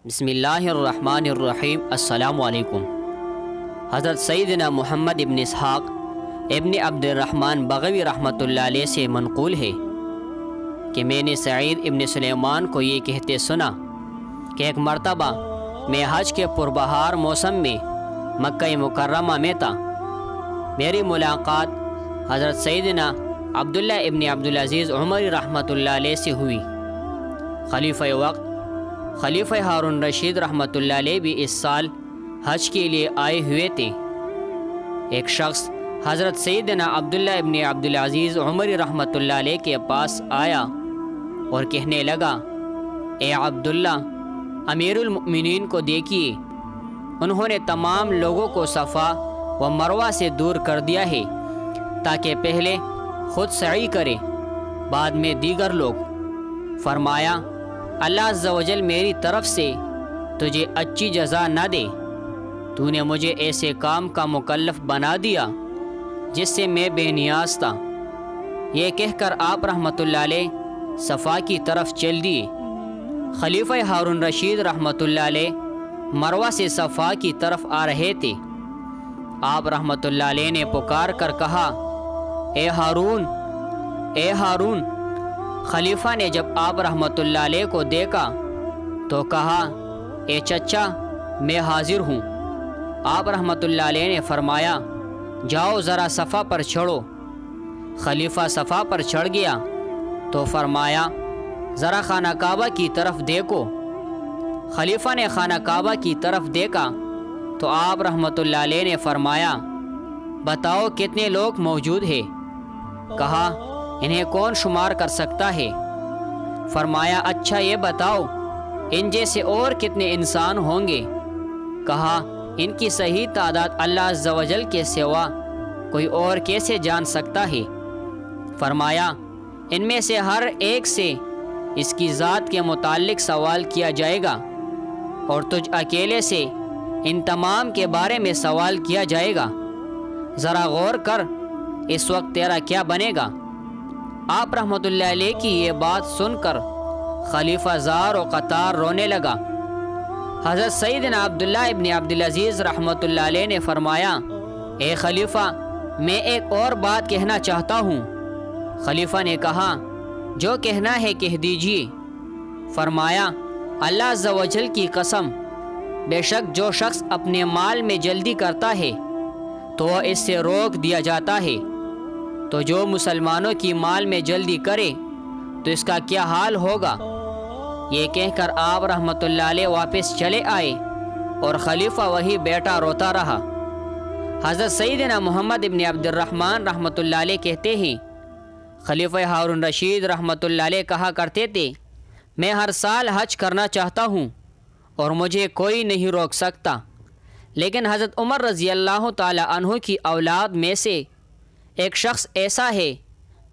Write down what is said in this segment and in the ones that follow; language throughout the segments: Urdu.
بسم اللہ الرحمن الرحیم۔ السلام علیکم۔ حضرت سیدنا محمد ابن اسحاق ابن عبد الرحمن بغوی رحمۃ اللہ علیہ سے منقول ہے کہ میں نے سعید ابن سلیمان کو یہ کہتے سنا کہ ایک مرتبہ میں حج کے پربہار موسم میں مکہ مکرمہ میں تھا۔ میری ملاقات حضرت سیدنا عبداللہ ابن عبدالعزیز عمری رحمۃ اللہ علیہ سے ہوئی۔ خلیفہ وقت خلیفہ ہارون رشید رحمۃ اللہ علیہ بھی اس سال حج کے لیے آئے ہوئے تھے۔ ایک شخص حضرت سیدنا عبداللہ ابن عبدالعزیز عمری رحمۃ اللہ علیہ کے پاس آیا اور کہنے لگا، اے عبداللہ، امیر المؤمنین کو دیکھیے، انہوں نے تمام لوگوں کو صفا و مروہ سے دور کر دیا ہے تاکہ پہلے خود سعی کرے بعد میں دیگر لوگ۔ فرمایا، اللہ عز و جل میری طرف سے تجھے اچھی جزا نہ دے، تو نے مجھے ایسے کام کا مکلف بنا دیا جس سے میں بے نیاز تھا۔ یہ کہہ کر آپ رحمۃ اللہ علیہ صفا کی طرف چل دیے۔ خلیفہ ہارون رشید رحمۃ اللہ علیہ مروہ سے صفا کی طرف آ رہے تھے۔ آپ رحمۃ اللہ علیہ نے پکار کر کہا، اے ہارون، اے ہارون۔ خلیفہ نے جب آپ رحمۃ اللہ علیہ کو دیکھا تو کہا، اے چچا، میں حاضر ہوں۔ آپ رحمۃ اللہ علیہ نے فرمایا، جاؤ ذرا صفا پر چڑھو۔ خلیفہ صفا پر چڑھ گیا تو فرمایا، ذرا خانہ کعبہ کی طرف دیکھو۔ خلیفہ نے خانہ کعبہ کی طرف دیکھا تو آپ رحمۃ اللہ علیہ نے فرمایا، بتاؤ کتنے لوگ موجود ہیں؟ کہا، انہیں کون شمار کر سکتا ہے؟ فرمایا، اچھا یہ بتاؤ ان جیسے اور کتنے انسان ہوں گے؟ کہا، ان کی صحیح تعداد اللہ عز و جل کے سوا کوئی اور کیسے جان سکتا ہے؟ فرمایا، ان میں سے ہر ایک سے اس کی ذات کے متعلق سوال کیا جائے گا اور تجھ اکیلے سے ان تمام کے بارے میں سوال کیا جائے گا۔ ذرا غور کر، اس وقت تیرا کیا بنے گا؟ آپ رحمۃ اللہ علیہ کی یہ بات سن کر خلیفہ زار و قطار رونے لگا۔ حضرت سیدنا عبداللہ ابن عبدالعزیز رحمۃ اللہ علیہ نے فرمایا، اے خلیفہ، میں ایک اور بات کہنا چاہتا ہوں۔ خلیفہ نے کہا، جو کہنا ہے کہہ دیجیے۔ فرمایا، اللہ عز و جل کی قسم، بے شک جو شخص اپنے مال میں جلدی کرتا ہے تو وہ اس سے روک دیا جاتا ہے، تو جو مسلمانوں کی مال میں جلدی کرے تو اس کا کیا حال ہوگا؟ یہ کہہ کر آپ رحمۃ اللہ علیہ واپس چلے آئے اور خلیفہ وہی بیٹا روتا رہا۔ حضرت سیدنا محمد ابن عبد الرحمن رحمۃ اللہ علیہ کہتے ہیں، خلیفہ ہارون رشید رحمۃ اللہ علیہ کہا کرتے تھے، میں ہر سال حج کرنا چاہتا ہوں اور مجھے کوئی نہیں روک سکتا، لیکن حضرت عمر رضی اللہ تعالی عنہ کی اولاد میں سے ایک شخص ایسا ہے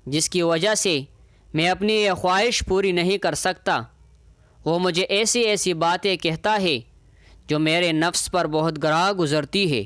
جس کی وجہ سے میں اپنی یہ خواہش پوری نہیں کر سکتا۔ وہ مجھے ایسی ایسی باتیں کہتا ہے جو میرے نفس پر بہت گراں گزرتی ہے۔